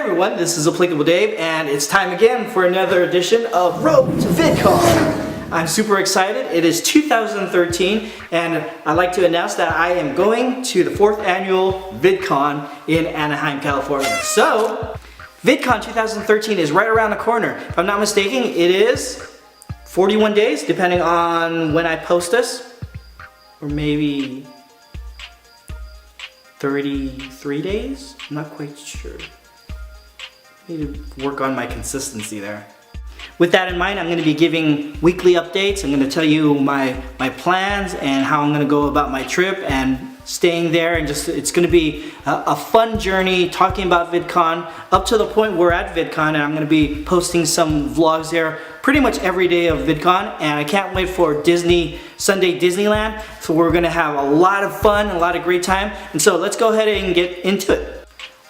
everyone, this is Applicabledave, and it's time again for another edition of Road to VidCon. I'm super excited. It is 2013, and I'd like to announce that I am going to the 4th annual VidCon in Anaheim, California. So, VidCon 2013 is right around the corner. If I'm not mistaken, it is 41 days, depending on when I post this, or maybe 33 days? I'm not quite sure. I need to work on my consistency there. With that in mind, I'm going to be giving weekly updates. I'm going to tell you my plans and how I'm going to go about my trip and staying there, and just it's going to be a fun journey talking about VidCon up to the point we're at VidCon, and I'm going to be posting some vlogs there pretty much every day of VidCon, and I can't wait for Sunday Disneyland. So we're going to have a lot of fun, a lot of great time, and so let's go ahead and get into it.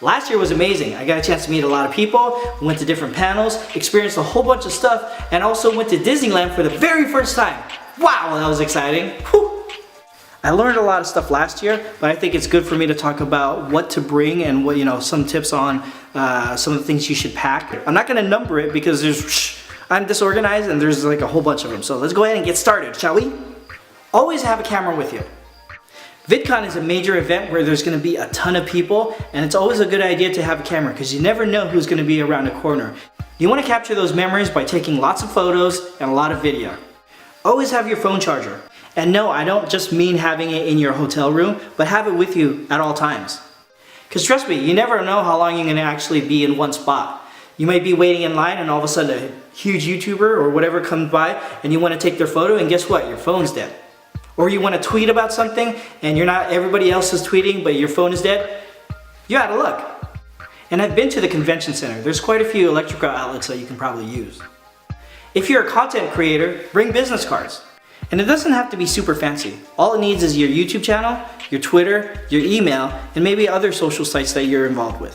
Last year was amazing. I got a chance to meet a lot of people, went to different panels, experienced a whole bunch of stuff, and also went to Disneyland for the very first time. Wow, that was exciting. Whew. I learned a lot of stuff last year, but I think it's good for me to talk about what to bring and what, some tips on some of the things you should pack. I'm not gonna number it because I'm disorganized and there's like a whole bunch of them. So let's go ahead and get started, shall we? Always have a camera with you. VidCon is a major event where there's going to be a ton of people, and it's always a good idea to have a camera because you never know who's going to be around the corner. You want to capture those memories by taking lots of photos and a lot of video. Always have your phone charger. And no, I don't just mean having it in your hotel room, but have it with you at all times. Because trust me, you never know how long you're going to actually be in one spot. You might be waiting in line and all of a sudden a huge YouTuber or whatever comes by and you want to take their photo, and guess what? Your phone's dead. Or you want to tweet about something and everybody else is tweeting but your phone is dead, you're out of luck. And I've been to the convention center. There's quite a few electrical outlets that you can probably use. If you're a content creator, bring business cards. And it doesn't have to be super fancy. All it needs is your YouTube channel, your Twitter, your email, and maybe other social sites that you're involved with.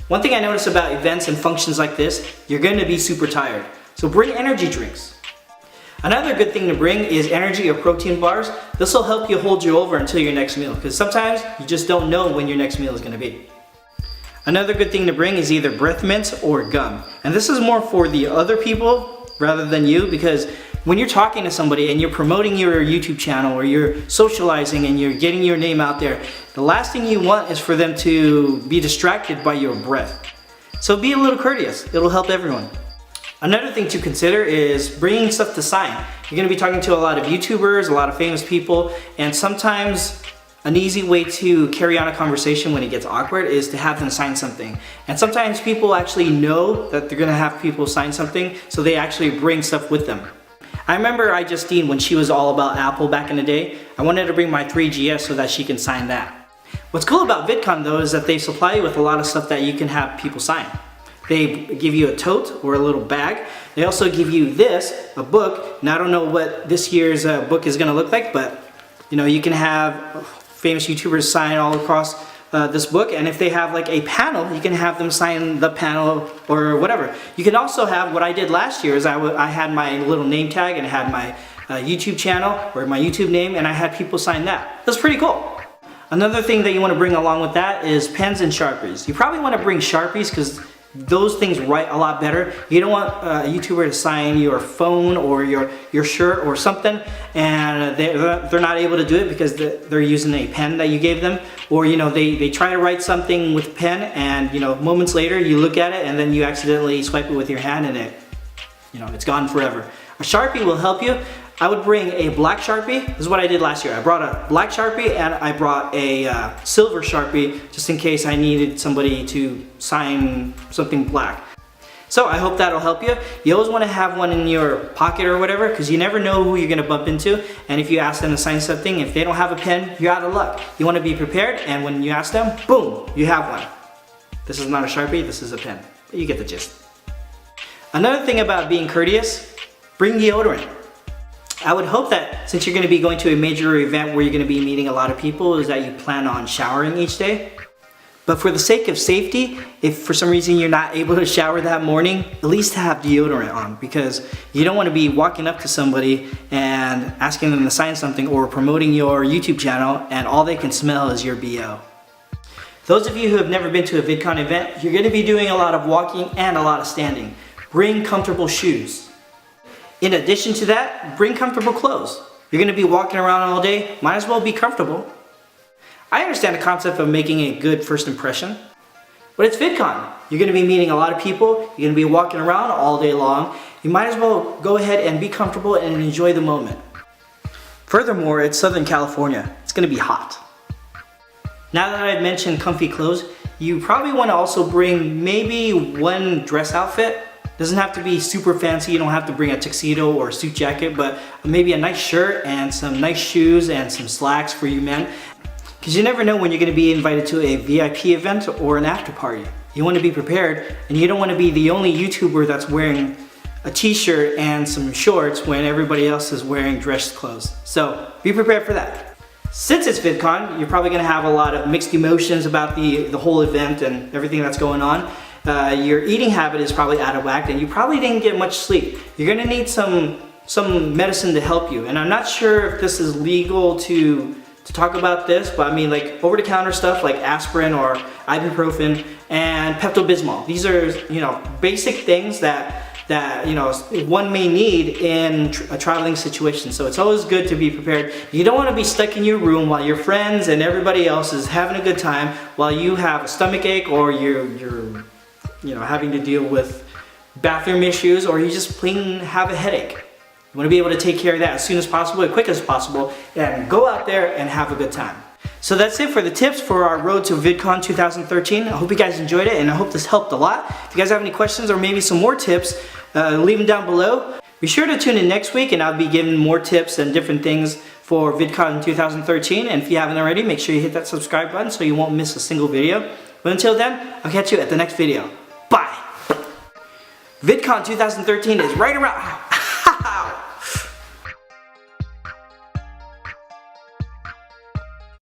One thing I notice about events and functions like this, you're going to be super tired. So bring energy drinks. Another good thing to bring is energy or protein bars. This will help you hold you over until your next meal, because sometimes you just don't know when your next meal is going to be. Another good thing to bring is either breath mints or gum. And this is more for the other people rather than you, because when you're talking to somebody and you're promoting your YouTube channel or you're socializing and you're getting your name out there, the last thing you want is for them to be distracted by your breath. So be a little courteous. It'll help everyone. Another thing to consider is bringing stuff to sign. You're going to be talking to a lot of YouTubers, a lot of famous people, and sometimes an easy way to carry on a conversation when it gets awkward is to have them sign something. And sometimes people actually know that they're going to have people sign something, so they actually bring stuff with them. I remember Justine, when she was all about Apple back in the day, I wanted to bring my 3GS so that she can sign that. What's cool about VidCon though is that they supply you with a lot of stuff that you can have people sign. They give you a tote or a little bag. They also give you a book. Now I don't know what this year's book is going to look like, but you can have famous YouTubers sign all across this book, and if they have like a panel, you can have them sign the panel or whatever. You can also have, what I did last year is I had my little name tag and I had my YouTube channel or my YouTube name, and I had people sign that. That's pretty cool. Another thing that you want to bring along with that is pens and Sharpies. You probably want to bring Sharpies because those things write a lot better. You don't want a YouTuber to sign your phone or your shirt or something and they're not able to do it because they're using a pen that you gave them, or they try to write something with a pen and moments later you look at it and then you accidentally swipe it with your hand and it's gone forever. A Sharpie will help you. I would bring a black Sharpie. This is what I did last year. I brought a black Sharpie and I brought a silver Sharpie just in case I needed somebody to sign something black. So I hope that'll help you. You always want to have one in your pocket or whatever, because you never know who you're going to bump into, and if you ask them to sign something, if they don't have a pen, you're out of luck. You want to be prepared, and when you ask them, boom, you have one. This is not a Sharpie, this is a pen. You get the gist. Another thing about being courteous, bring deodorant. I would hope that since you're going to be going to a major event where you're going to be meeting a lot of people, is that you plan on showering each day. But for the sake of safety, if for some reason you're not able to shower that morning, at least have deodorant on, because you don't want to be walking up to somebody and asking them to sign something or promoting your YouTube channel and all they can smell is your BO. Those of you who have never been to a VidCon event, you're going to be doing a lot of walking and a lot of standing. Bring comfortable shoes. In addition to that, bring comfortable clothes. You're going to be walking around all day, might as well be comfortable. I understand the concept of making a good first impression, but it's VidCon. You're going to be meeting a lot of people, you're going to be walking around all day long. You might as well go ahead and be comfortable and enjoy the moment. Furthermore, it's Southern California. It's going to be hot. Now that I've mentioned comfy clothes, you probably want to also bring maybe one dress outfit. Doesn't have to be super fancy, you don't have to bring a tuxedo or a suit jacket, but maybe a nice shirt and some nice shoes and some slacks for you men. Because you never know when you're going to be invited to a VIP event or an after party. You want to be prepared, and you don't want to be the only YouTuber that's wearing a t-shirt and some shorts when everybody else is wearing dress clothes. So be prepared for that. Since it's VidCon, you're probably going to have a lot of mixed emotions about the whole event and everything that's going on. Your eating habit is probably out of whack, and you probably didn't get much sleep. You're going to need some medicine to help you, and I'm not sure if this is legal to talk about this, but I mean, like over-the-counter stuff like aspirin or ibuprofen and Pepto-Bismol. These are, you know, basic things that you know, one may need in a traveling situation. So it's always good to be prepared. You don't want to be stuck in your room while your friends and everybody else is having a good time while you have a stomach ache, or you're you know, having to deal with bathroom issues, or you just plain have a headache. You want to be able to take care of that as soon as possible, as quick as possible, and go out there and have a good time. So that's it for the tips for our road to VidCon 2013. I hope you guys enjoyed it, and I hope this helped a lot. If you guys have any questions or maybe some more tips, leave them down below. Be sure to tune in next week, and I'll be giving more tips and different things for VidCon 2013. And if you haven't already, make sure you hit that subscribe button so you won't miss a single video. But until then, I'll catch you at the next video. Bye! VidCon 2013 is right around...